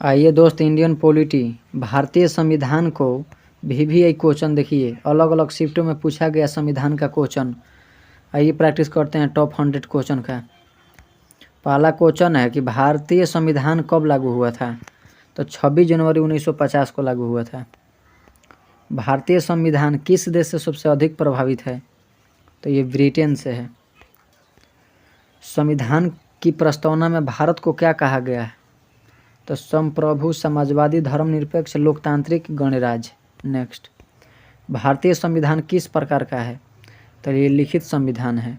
आइए दोस्त, Indian polity भारतीय संविधान को VVI क्वेश्चन देखिए, अलग अलग शिफ्टों में पूछा गया संविधान का क्वेश्चन। आइए प्रैक्टिस करते हैं टॉप 100 क्वेश्चन का। पहला क्वेश्चन है कि भारतीय संविधान कब लागू हुआ था? तो 26 जनवरी 1950 को लागू हुआ था। भारतीय संविधान किस देश से सबसे अधिक प्रभावित है? तो ये ब्रिटेन से है। संविधान की प्रस्तावना में भारत को क्या कहा गया है? तो संप्रभु, समाजवादी, धर्मनिरपेक्ष, लोकतांत्रिक, गणराज्य। नेक्स्ट, भारतीय संविधान किस प्रकार का है? तो ये लिखित संविधान है।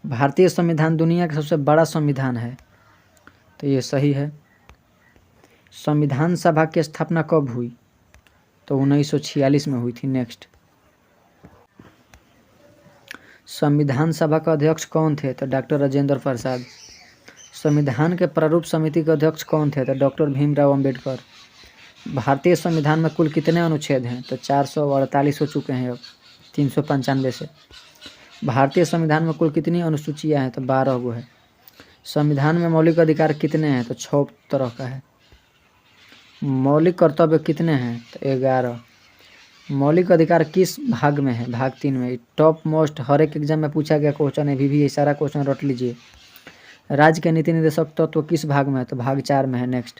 भारतीय संविधान दुनिया का सबसे बड़ा संविधान है। तो ये सही है। संविधान सभा की स्थापना कब हुई? तो 1946 में हुई थी। नेक्स्ट, संविधान सभा का अध्यक्ष कौन थे? तो डॉक्टर राजेंद्र प्रसाद। संविधान के प्रारूप समिति के अध्यक्ष कौन थे? तो डॉक्टर भीमराव अंबेडकर। भारतीय संविधान में कुल कितने अनुच्छेद हैं? तो 448 हो चुके हैं अब 395 से। भारतीय संविधान में कुल कितनी अनुसूचियां हैं? तो 12 गो है। संविधान में मौलिक अधिकार कितने हैं? तो 6 तरह का है। मौलिक कर्तव्य कितने हैं? तो 11। मौलिक अधिकार किस भाग में है? भाग 3 में। टॉप मोस्ट हर एक एग्जाम में पूछा गया क्वेश्चन है, भी ये सारा क्वेश्चन रट लीजिए। राज्य के नीति निर्देशक तत्व किस भाग में है? तो भाग 4 में है। नेक्स्ट,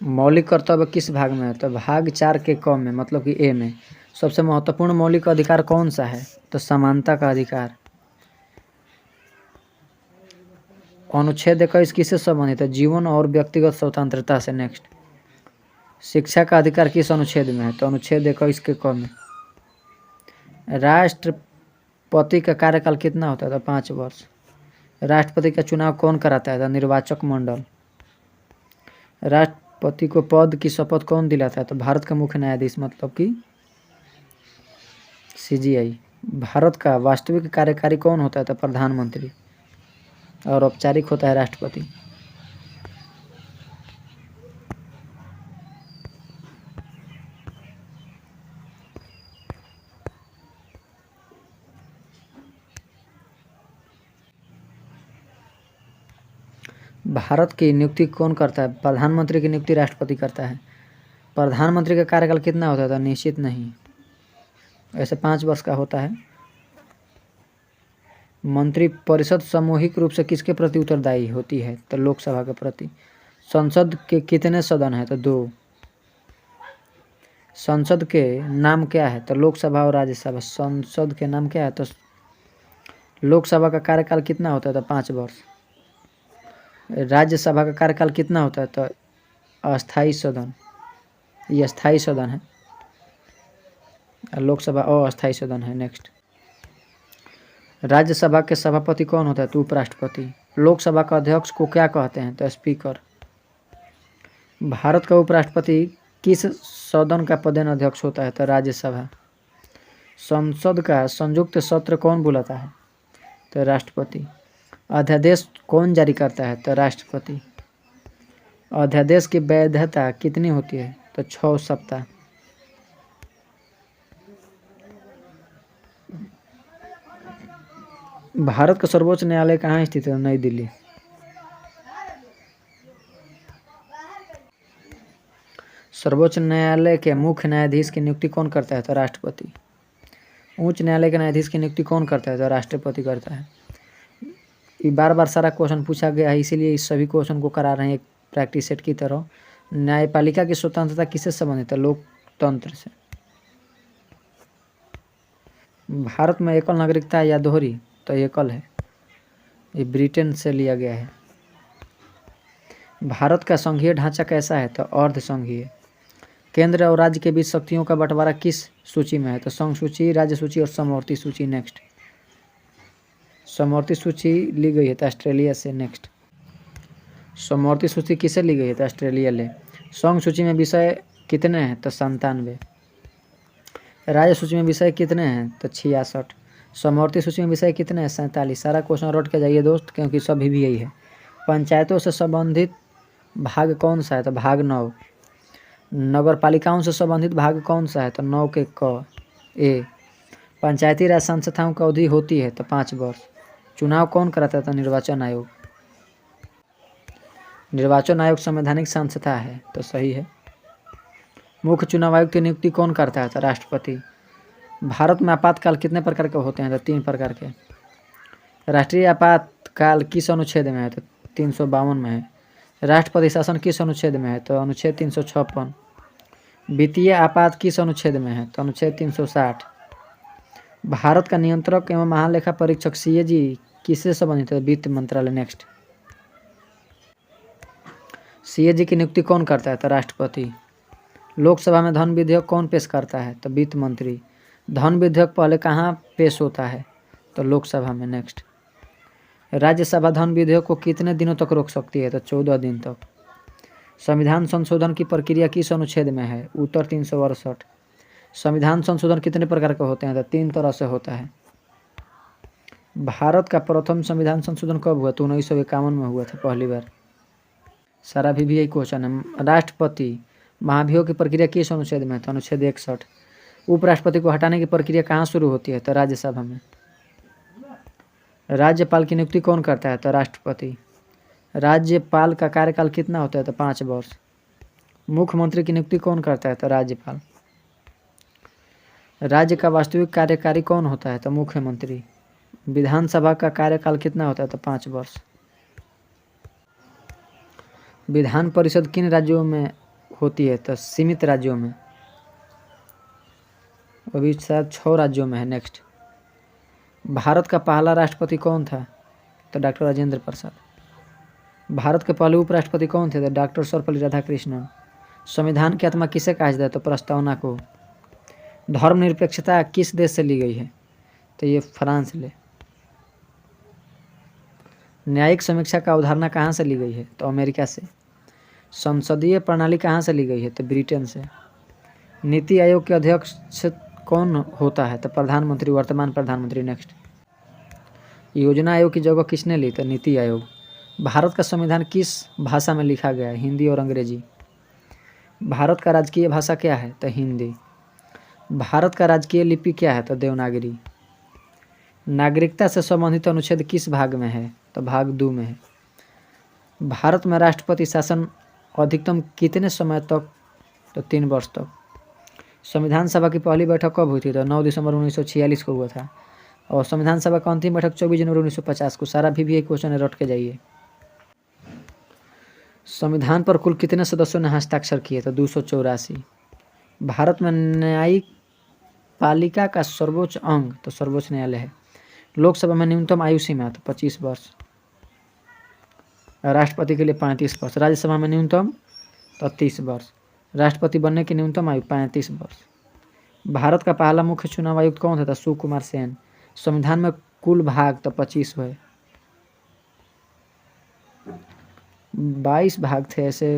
मौलिक कर्तव्य किस भाग में है? तो भाग 4 के क में, मतलब कि ए में। सबसे महत्वपूर्ण मौलिक अधिकार कौन सा है? तो समानता का अधिकार। अनुच्छेद 21 किससे संबंधित है? जीवन और व्यक्तिगत स्वतंत्रता से। नेक्स्ट, शिक्षा का अधिकार किस अनुच्छेद में है? तो अनुच्छेद 21 के क में। राष्ट्रपति का कार्यकाल कितना होता है? तो 5 वर्ष। राष्ट्रपति का चुनाव कौन कराता है? तो निर्वाचक मंडल। राष्ट्रपति को पद की शपथ कौन दिलाता है? तो भारत का मुख्य न्यायाधीश, मतलब कि CGI। भारत का वास्तविक कार्यकारी कौन होता है? तो प्रधानमंत्री, और औपचारिक होता है राष्ट्रपति। भारत की नियुक्ति कौन करता है? प्रधानमंत्री की नियुक्ति राष्ट्रपति करता है। प्रधानमंत्री का कार्यकाल कितना होता है? तो निश्चित नहीं, ऐसे 5 वर्ष का होता है। मंत्रिपरिषद सामूहिक रूप से किसके प्रति उत्तरदायी होती है? तो लोकसभा के प्रति। संसद के कितने सदन हैं? तो 2। संसद के नाम क्या है? तो लोकसभा और राज्यसभा। संसद के नाम क्या है? तो लोकसभा का कार्यकाल कितना होता है? तो 5 वर्ष। राज्यसभा का कार्यकाल कितना होता है? तो अस्थायी सदन, ये स्थायी सदन है। लोकसभा अस्थायी सदन है। नेक्स्ट, राज्यसभा के सभापति कौन होता है? तो उपराष्ट्रपति। लोकसभा का अध्यक्ष को क्या कहते हैं? तो स्पीकर। भारत का उपराष्ट्रपति किस सदन का पदेन अध्यक्ष होता है? तो राज्यसभा। संसद का संयुक्त सत्र कौन बुलाता है? तो राष्ट्रपति। अध्यादेश कौन जारी करता है? तो राष्ट्रपति। अध्यादेश की वैधता कितनी होती है? तो 6 सप्ताह। भारत का सर्वोच्च न्यायालय कहाँ स्थित है? नई दिल्ली। सर्वोच्च न्यायालय के मुख्य न्यायाधीश की नियुक्ति कौन करता है? तो राष्ट्रपति। उच्च न्यायालय के न्यायाधीश की नियुक्ति कौन करता है? तो राष्ट्रपति करता है। ये बार बार सारा क्वेश्चन पूछा गया है, इसीलिए इस सभी क्वेश्चन को करा रहे हैं एक प्रैक्टिस सेट की तरह। न्यायपालिका की स्वतंत्रता किससे संबंधित है? लोकतंत्र से। भारत में एकल नागरिकता है या दोहरी? तो एकल है, ये ब्रिटेन से लिया गया है। भारत का संघीय ढांचा कैसा है? तो अर्ध संघीय। केंद्र और राज्य के बीच शक्तियों का बंटवारा किस सूची में है? तो संघ सूची, राज्य सूची और समवर्ती सूची। नेक्स्ट, समवर्ती सूची ली गई है तो ऑस्ट्रेलिया से। नेक्स्ट, समवर्ती सूची किसे ली गई है? तो ऑस्ट्रेलिया ले। संघ सूची में विषय कितने हैं? तो 97। राज्य सूची में विषय कितने हैं? तो 66। समवर्ती सूची में विषय कितने हैं? 47। सारा क्वेश्चन रट के जाइए दोस्त, क्योंकि सभी भी यही है। पंचायतों से संबंधित भाग कौन सा है? तो भाग 9। नगर पालिकाओं से संबंधित भाग कौन सा है? तो 9 के क ए। पंचायती राज संस्थाओं की अवधि होती है तो 5 वर्ष। चुनाव कौन कराता है? तो निर्वाचन आयोग। निर्वाचन आयोग संवैधानिक संस्था है, तो सही है। मुख्य चुनाव आयुक्त की नियुक्ति कौन करता है, तो राष्ट्रपति। भारत में आपातकाल कितने प्रकार के होते हैं, तो 3 प्रकार के। राष्ट्रीय आपातकाल किस अनुच्छेद में है, तो 352 में है। राष्ट्रपति शासन किस अनुच्छेद में है, तो अनुच्छेद 356। वित्तीय आपात किस अनुच्छेद में है, तो अनुच्छेद 360। भारत का नियंत्रक एवं महालेखा परीक्षक CAG किससे संबंधित है, वित्त मंत्रालय। नेक्स्ट, CAG की नियुक्ति कौन करता है, तो राष्ट्रपति। लोकसभा में धन विधेयक कौन पेश करता है, तो वित्त मंत्री। धन विधेयक पहले कहाँ पेश होता है, तो लोकसभा में। नेक्स्ट, राज्यसभा धन विधेयक को कितने दिनों तक रोक सकती है, तो 14 दिन तक। संविधान संशोधन की प्रक्रिया किस अनुच्छेद में है, उत्तर 368। संविधान संशोधन कितने प्रकार के होते हैं, तो 3 तरह से होता है। भारत का प्रथम संविधान संशोधन कब हुआ, तो 1951 में हुआ था पहली बार। सारा भी यही क्वेश्चन है। राष्ट्रपति महाभियोग की प्रक्रिया किस अनुच्छेद में है, तो अनुच्छेद 61। उपराष्ट्रपति को हटाने की प्रक्रिया कहाँ शुरू होती है, तो राज्यसभा में। राज्यपाल की नियुक्ति कौन करता है, तो राष्ट्रपति। राज्यपाल का कार्यकाल कितना होता है, तो 5 वर्ष। मुख्यमंत्री की नियुक्ति कौन करता है, तो राज्यपाल। राज्य का वास्तविक कार्यकारी कौन होता है, तो मुख्यमंत्री। विधानसभा का कार्यकाल कितना होता है, तो 5 वर्ष। विधान परिषद किन राज्यों में होती है, तो सीमित राज्यों में, अभी शायद 6 राज्यों में है। नेक्स्ट, भारत का पहला राष्ट्रपति कौन था, तो डॉक्टर राजेंद्र प्रसाद। भारत के पहले उपराष्ट्रपति कौन थे, तो डॉक्टर सर्वपल्ली राधाकृष्णन। संविधान की आत्मा किसे कहा जाता है, तो प्रस्तावना को। धर्मनिरपेक्षता किस देश से ली गई है, तो ये फ्रांस ले। न्यायिक समीक्षा का अवधारणा कहाँ से ली गई है, तो अमेरिका से। संसदीय प्रणाली कहाँ से ली गई है, तो ब्रिटेन से। नीति आयोग के अध्यक्ष कौन होता है, तो प्रधानमंत्री, वर्तमान प्रधानमंत्री। नेक्स्ट, योजना आयोग की जगह किसने ली, तो नीति आयोग। भारत का संविधान किस भाषा में लिखा गया है, हिंदी और अंग्रेजी। भारत का राजकीय भाषा क्या है, तो हिंदी। भारत का राजकीय लिपि क्या है, तो देवनागरी। नागरिकता से संबंधित अनुच्छेद किस भाग में है, तो भाग 2 में है। भारत में राष्ट्रपति शासन अधिकतम कितने समय तक, तो 3 वर्ष तक। संविधान सभा की पहली बैठक कब हुई थी, तो 9 दिसंबर 1946 को हुआ था। और संविधान सभा का अंतिम बैठक 24 जनवरी 1950 को। सारा भी एक क्वेश्चन है, रट के जाइए। संविधान पर कुल कितने सदस्यों ने हस्ताक्षर किए, तो 284। भारत में न्यायिक पालिका का सर्वोच्च अंग, तो सर्वोच्च न्यायालय है। लोकसभा में न्यूनतम आयु सीमा, तो 25 वर्ष। राष्ट्रपति के लिए 35 वर्ष। राज्यसभा में न्यूनतम, तो 30 वर्ष। राष्ट्रपति बनने की न्यूनतम आयु 35 वर्ष। भारत का पहला मुख्य चुनाव आयुक्त कौन था, तो सुकुमार सेन। संविधान में कुल भाग, तो 25 हुए। 22 भाग थे ऐसे,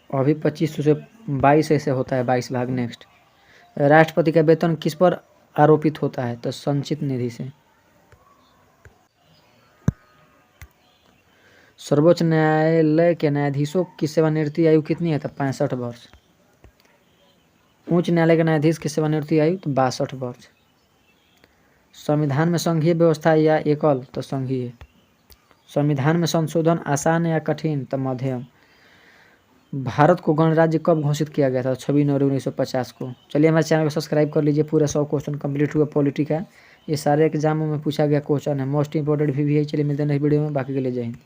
अभी 25 से 22 ऐसे होता है, 22 भाग। नेक्स्ट, राष्ट्रपति का वेतन किस पर आरोपित होता है, तो संचित निधि से। सर्वोच्च न्यायालय के न्यायाधीशों की सेवानिवृत्ति आयु कितनी है, तो 65 वर्ष। उच्च न्यायालय के न्यायाधीश की सेवानिवृत्ति आयु, तो 62 वर्ष। संविधान में संघीय व्यवस्था या एकल, तो संघीय। संविधान में संशोधन आसान या कठिन, तो मध्यम। भारत को गणराज्य कब घोषित किया गया था, 26 जनवरी 1950 को। चलिए हमारे चैनल को सब्सक्राइब कर लीजिए। पूरा 100 क्वेश्चन कंप्लीट हुआ पॉलिटी का। ये सारे एग्जामों में पूछा गया क्वेश्चन है, मोस्ट इंपॉर्टेंट भी है। चलिए मिलते हैं नेक्स्ट वीडियो में, बाकी के लिए जय हिंद।